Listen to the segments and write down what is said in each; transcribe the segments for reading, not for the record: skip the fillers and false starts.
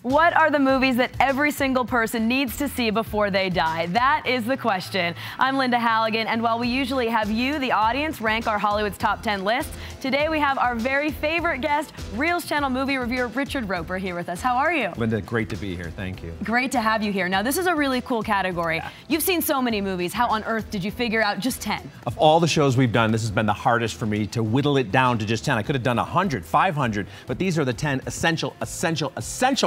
What are the movies that every single person needs to see before they die? That is the question. I'm Lynda Halligan, and while we usually have you, the audience, rank our Hollywood's top 10 lists, today we have our very favorite guest, ReelzChannel Movie reviewer Richard Roeper here with us. How are you? Lynda, great to be here. Thank you. Great to have you here. Now, this is a really cool category. Yeah. You've seen so many movies. How on earth did you figure out just 10? Of all the shows we've done, this has been the hardest for me to whittle it down to just 10. I could have done 100, 500, but these are the 10 essential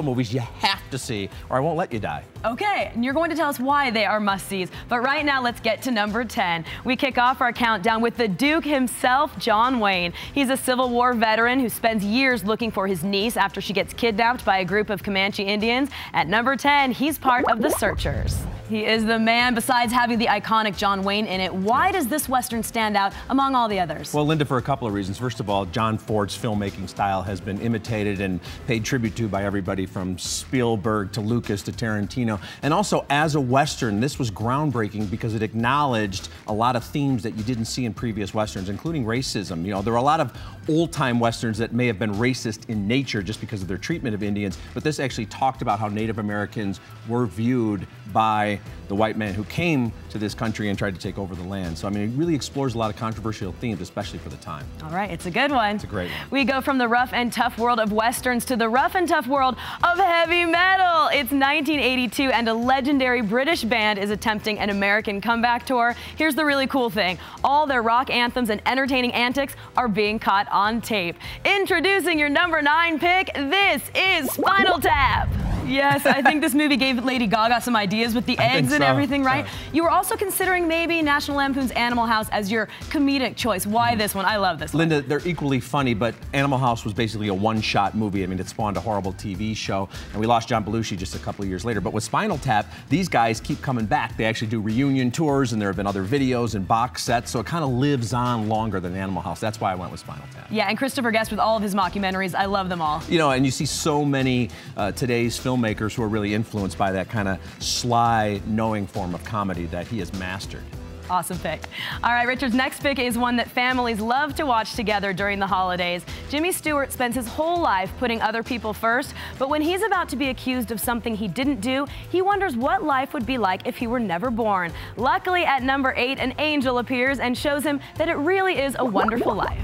movies you have to see, or I won't let you die. Okay, and you're going to tell us why they are must-sees. But right now, let's get to number 10. We kick off our countdown with the Duke himself, John Wayne. He's a Civil War veteran who spends years looking for his niece after she gets kidnapped by a group of Comanche Indians. At number 10, he's part of the Searchers. He is the man. Besides having the iconic John Wayne in it, why does this Western stand out among all the others? Well, Lynda, for a couple of reasons. First of all, John Ford's filmmaking style has been imitated and paid tribute to by everybody from Spielberg to Lucas to Tarantino. And also, as a Western, this was groundbreaking because it acknowledged a lot of themes that you didn't see in previous Westerns, including racism. You know, there are a lot of old-time Westerns that may have been racist in nature just because of their treatment of Indians, but this actually talked about how Native Americans were viewed by the white man who came to this country and tried to take over the land. So, I mean, it really explores a lot of controversial themes, especially for the time. All right, it's a good one. It's a great one. We go from the rough and tough world of Westerns to the rough and tough world of heavy metal. It's 1982, and a legendary British band is attempting an American comeback tour. Here's the really cool thing. All their rock anthems and entertaining antics are being caught on tape. Introducing your number 9 pick, this is Spinal Tap. Yes, I think this movie gave Lady Gaga some ideas with the eggs and everything, right? You were also considering maybe National Lampoon's Animal House as your comedic choice. Why this one? I love this one. Lynda, they're equally funny, but Animal House was basically a one-shot movie. I mean, it spawned a horrible TV show, and we lost John Belushi just a couple of years later. But with Spinal Tap, these guys keep coming back. They actually do reunion tours, and there have been other videos and box sets, so it kind of lives on longer than Animal House. That's why I went with Spinal Tap. Yeah, and Christopher Guest with all of his mockumentaries. I love them all. You know, and you see so many today's filmmakers who are really influenced by that kind of sly, knowing form of comedy that he has mastered. Awesome pick. All right, Richard's next pick is one that families love to watch together during the holidays. Jimmy Stewart spends his whole life putting other people first, but when he's about to be accused of something he didn't do, he wonders what life would be like if he were never born. Luckily, at number 8, an angel appears and shows him that it really is a wonderful life.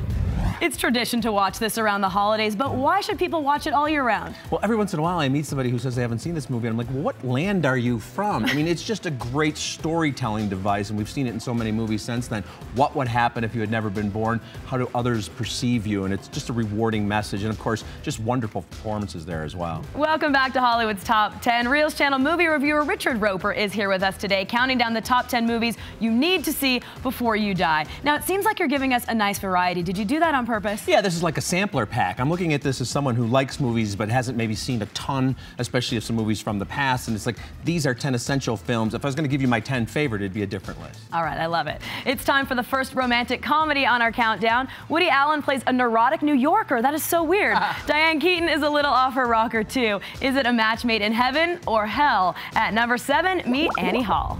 It's tradition to watch this around the holidays, but why should people watch it all year round? Well, every once in a while I meet somebody who says they haven't seen this movie, and I'm like, well, what land are you from? I mean, it's just a great storytelling device, and we've seen it in so many movies since then. What would happen if you had never been born? How do others perceive you? And it's just a rewarding message, and of course, just wonderful performances there as well. Welcome back to Hollywood's Top 10. ReelzChannel Movie reviewer Richard Roeper is here with us today, counting down the top 10 movies you need to see before you die. Now, it seems like you're giving us a nice variety. Did you do that on purpose? Yeah, this is like a sampler pack. I'm looking at this as someone who likes movies but hasn't maybe seen a ton, especially of some movies from the past, and it's like, these are 10 essential films. If I was going to give you my 10 favorite, it'd be a different list. All right, I love it. It's time for the first romantic comedy on our countdown. Woody Allen plays a neurotic New Yorker. That is so weird. Diane Keaton is a little off her rocker, too. Is it a match made in heaven or hell? At number 7, meet Annie Hall.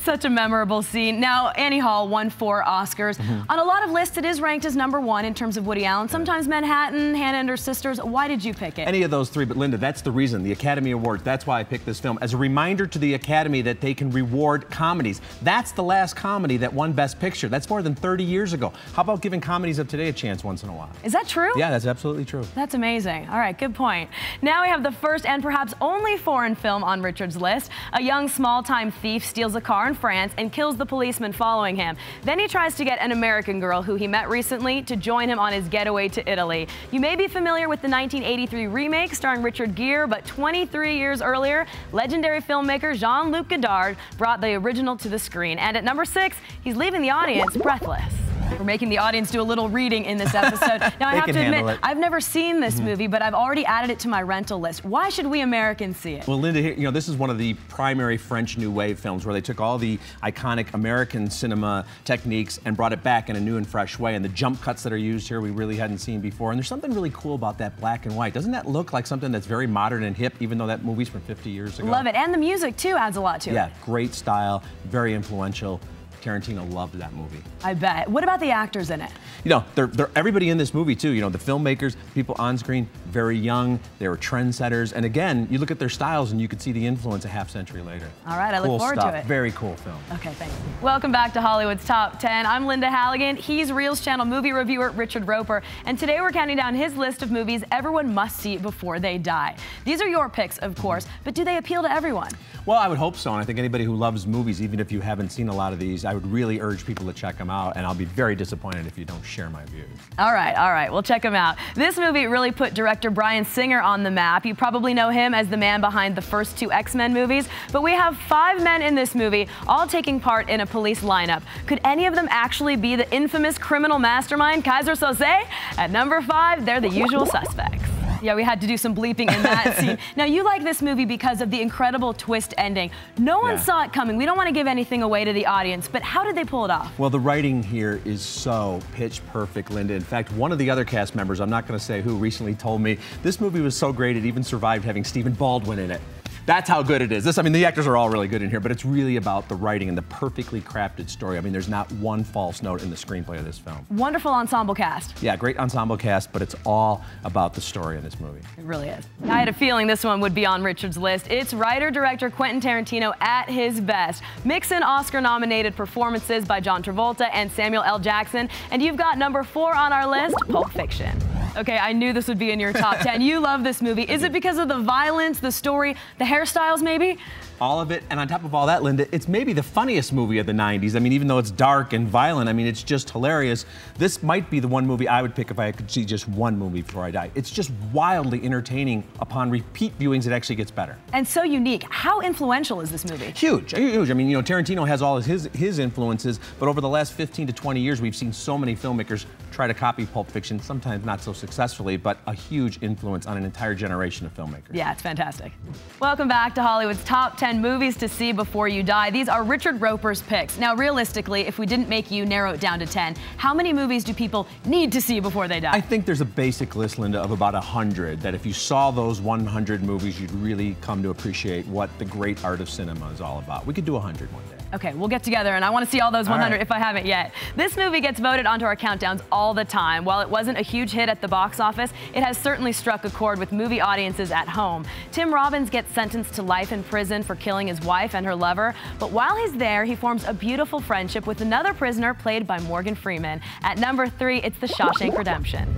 Such a memorable scene. Now, Annie Hall won 4 Oscars. On a lot of lists, it is ranked as number 1 in terms of Woody Allen. Sometimes Manhattan, Hannah and Her Sisters. Why did you pick it? Any of those 3, but Lynda, that's the reason. The Academy Awards, that's why I picked this film. As a reminder to the Academy that they can reward comedies. That's the last comedy that won Best Picture. That's more than 30 years ago. How about giving comedies of today a chance once in a while? Is that true? Yeah, that's absolutely true. That's amazing. All right, good point. Now we have the first and perhaps only foreign film on Richard's list. A young small-time thief steals a car in France and kills the policeman following him. Then he tries to get an American girl who he met recently to join him on his getaway to Italy. You may be familiar with the 1983 remake starring Richard Gere, but 23 years earlier, legendary filmmaker Jean-Luc Godard brought the original to the screen. And at number 6, he's leaving the audience breathless. We're making the audience do a little reading in this episode. Now, I have to admit, I've never seen this movie, but I've already added it to my rental list. Why should we Americans see it? Well, Lynda, you know, this is one of the primary French New Wave films where they took all the iconic American cinema techniques and brought it back in a new and fresh way. And the jump cuts that are used here, we really hadn't seen before. And there's something really cool about that black and white. Doesn't that look like something that's very modern and hip, even though that movie's from 50 years ago? Love it. And the music, too, adds a lot to it. Yeah, great style, very influential. Tarantino loved that movie. I bet. What about the actors in it? You know, they're everybody in this movie too. You know, the filmmakers, people on screen, very young. They were trendsetters. And again, you look at their styles and you could see the influence a half-century later. All right, I look forward to it. Very cool film. Okay, thanks. Welcome back to Hollywood's Top 10. I'm Lynda Halligan. He's ReelzChannel movie reviewer Richard Roeper. And today we're counting down his list of movies everyone must see before they die. These are your picks, of course, but do they appeal to everyone? Well, I would hope so, and I think anybody who loves movies, even if you haven't seen a lot of these, I would really urge people to check them out, and I'll be very disappointed if you don't share my views. All right, we'll check them out. This movie really put director Bryan Singer on the map. You probably know him as the man behind the first 2 X-Men movies, but we have 5 men in this movie, all taking part in a police lineup. Could any of them actually be the infamous criminal mastermind, Kaiser Sose? At number 5, they're the usual suspects. Yeah, we had to do some bleeping in that scene. Now, you like this movie because of the incredible twist ending. No one saw it coming. We don't want to give anything away to the audience, but how did they pull it off? Well, the writing here is so pitch perfect, Lynda. In fact, one of the other cast members, I'm not going to say who, recently told me this movie was so great it even survived having Stephen Baldwin in it. That's how good it is. I mean, the actors are all really good in here, but it's really about the writing and the perfectly crafted story. I mean, there's not one false note in the screenplay of this film. Wonderful ensemble cast. Yeah, great ensemble cast, but it's all about the story in this movie. It really is. I had a feeling this one would be on Richard's list. It's writer-director Quentin Tarantino at his best. Mix in Oscar-nominated performances by John Travolta and Samuel L. Jackson, and you've got number 4 on our list, Pulp Fiction. Okay, I knew this would be in your top 10. You love this movie. Is it because of the violence, the story, the hairstyles maybe? All of it, and on top of all that, Lynda, it's maybe the funniest movie of the 90s. I mean, even though it's dark and violent, I mean, it's just hilarious. This might be the one movie I would pick if I could see just one movie before I die. It's just wildly entertaining. Upon repeat viewings, it actually gets better. And so unique. How influential is this movie? Huge, huge. I mean, you know, Tarantino has all of his influences, but over the last 15 to 20 years, we've seen so many filmmakers try to copy Pulp Fiction, sometimes not so successfully, but a huge influence on an entire generation of filmmakers. Yeah, it's fantastic. Welcome back to Hollywood's Top 10 Movies to See Before You Die. These are Richard Roeper's picks. Now, realistically, if we didn't make you narrow it down to 10, how many movies do people need to see before they die? I think there's a basic list, Lynda, of about 100, that if you saw those 100 movies, you'd really come to appreciate what the great art of cinema is all about. We could do 100 one day. Okay, we'll get together, and I want to see all those 100 if I haven't yet. This movie gets voted onto our countdowns all the time. While it wasn't a huge hit at the box office, it has certainly struck a chord with movie audiences at home. Tim Robbins gets sentenced to life in prison for killing his wife and her lover, but while he's there, he forms a beautiful friendship with another prisoner played by Morgan Freeman. At number 3, it's The Shawshank Redemption.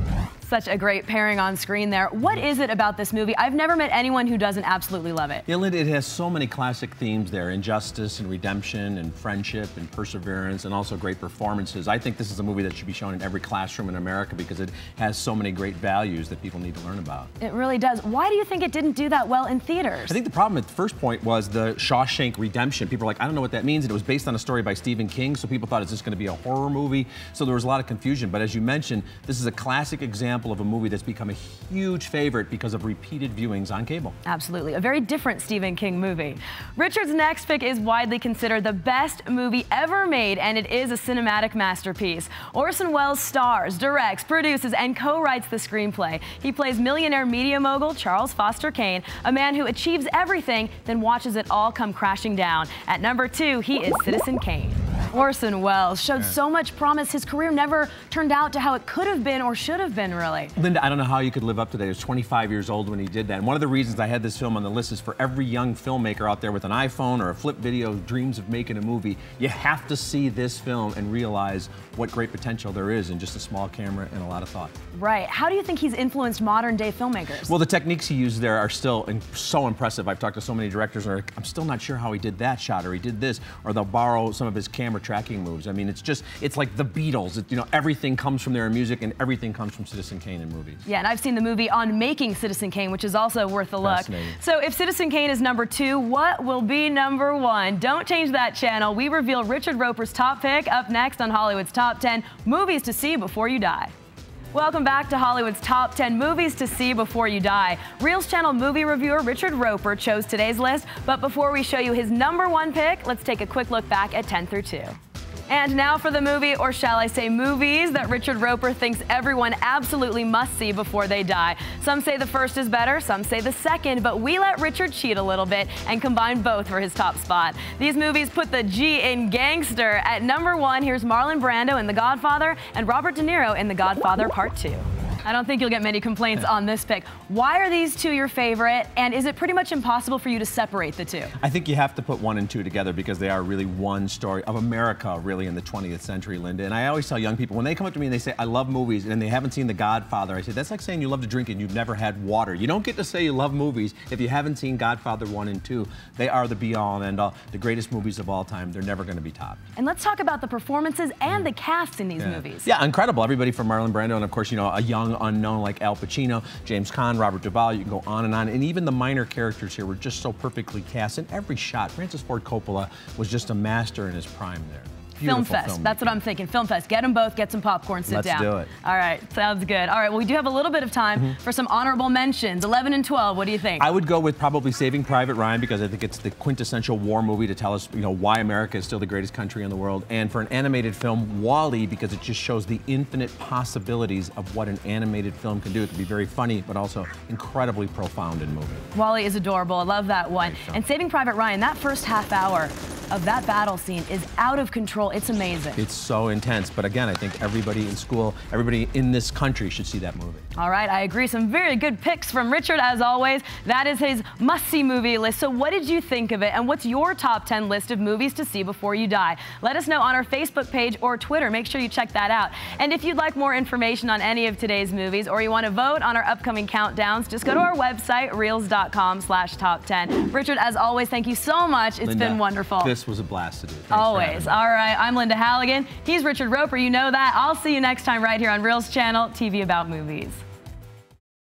Such a great pairing on screen there. What is it about this movie? I've never met anyone who doesn't absolutely love it. Yeah, Lynda, it has so many classic themes there. Injustice and redemption and friendship and perseverance and also great performances. I think this is a movie that should be shown in every classroom in America because it has so many great values that people need to learn about. It really does. Why do you think it didn't do that well in theaters? I think the problem at the first point was the Shawshank Redemption. People were like, I don't know what that means. And it was based on a story by Stephen King, so people thought, is this going to be a horror movie? So there was a lot of confusion. But as you mentioned, this is a classic example of a movie that's become a huge favorite because of repeated viewings on cable. Absolutely. A very different Stephen King movie. Richard's next pick is widely considered the best movie ever made, and it is a cinematic masterpiece. Orson Welles stars, directs, produces, and co-writes the screenplay. He plays millionaire media mogul Charles Foster Kane, a man who achieves everything, then watches it all come crashing down. At number 2, he is Citizen Kane. Orson Welles showed so much promise. His career never turned out to how it could have been or should have been, really. Lynda, I don't know how you could live up to that. He was 25 years old when he did that. And one of the reasons I had this film on the list is for every young filmmaker out there with an iPhone or a flip video who dreams of making a movie, you have to see this film and realize what great potential there is in just a small camera and a lot of thought. Right. How do you think he's influenced modern day filmmakers? Well, the techniques he used there are still so impressive. I've talked to so many directors and I'm still not sure how he did that shot or he did this, or they'll borrow some of his camera tracking moves. I mean, it's like the Beatles. You know, everything comes from their music and everything comes from Citizen Kane in movies. Yeah, and I've seen the movie on making Citizen Kane, which is also worth a look. So if Citizen Kane is number 2, what will be number 1? Don't change that channel. We reveal Richard Roeper's top pick up next on Hollywood's Top 10 Movies to See Before You Die. Welcome back to Hollywood's Top 10 Movies to See Before You Die. ReelzChannel movie reviewer Richard Roeper chose today's list, but before we show you his number 1 pick, let's take a quick look back at 10 through 2. And now for the movie, or shall I say movies, that Richard Roeper thinks everyone absolutely must see before they die. Some say the first is better, some say the second, but we let Richard cheat a little bit and combine both for his top spot. These movies put the G in gangster. At number 1, here's Marlon Brando in The Godfather and Robert De Niro in The Godfather Part 2. I don't think you'll get many complaints on this pick. Why are these two your favorite, and is it pretty much impossible for you to separate the two? I think you have to put 1 and 2 together because they are really one story of America, really, in the 20th century, Lynda. And I always tell young people, when they come up to me and they say, I love movies, and they haven't seen The Godfather, I say, that's like saying you love to drink and you've never had water. You don't get to say you love movies if you haven't seen Godfather 1 and 2. They are the be-all and end-all, the greatest movies of all time. They're never going to be topped. And let's talk about the performances and the cast in these movies. Yeah, incredible. Everybody from Marlon Brando and, of course, you know, a young unknown like Al Pacino, James Caan, Robert Duvall, you can go on. And even the minor characters here were just so perfectly cast in every shot. Francis Ford Coppola was just a master in his prime there. Film Fest. That's what I'm thinking. Film Fest. Get them both, get some popcorn, sit down. Let's do it. All right, sounds good. All right, well, we do have a little bit of time for some honorable mentions. 11 and 12, what do you think? I would go with probably Saving Private Ryan because I think it's the quintessential war movie to tell us, you know, why America is still the greatest country in the world. And for an animated film, WALL-E, because it just shows the infinite possibilities of what an animated film can do. It can be very funny, but also incredibly profound and moving. WALL-E is adorable. I love that one. And Saving Private Ryan, that first half hour of that battle scene is out of control. It's amazing. It's so intense, but again, I think everybody in school, everybody in this country should see that movie. All right, I agree. Some very good picks from Richard, as always. That is his must-see movie list. So what did you think of it, and what's your top 10 list of movies to see before you die? Let us know on our Facebook page or Twitter. Make sure you check that out. And if you'd like more information on any of today's movies, or you want to vote on our upcoming countdowns, just go to our website, reels.com/top10. Richard, as always, thank you so much. It's Lynda, been wonderful. This was a blast to do. Thanks always. All right, I'm Lynda Halligan. He's Richard Roeper. You know that. I'll see you next time right here on Reels Channel, TV about movies.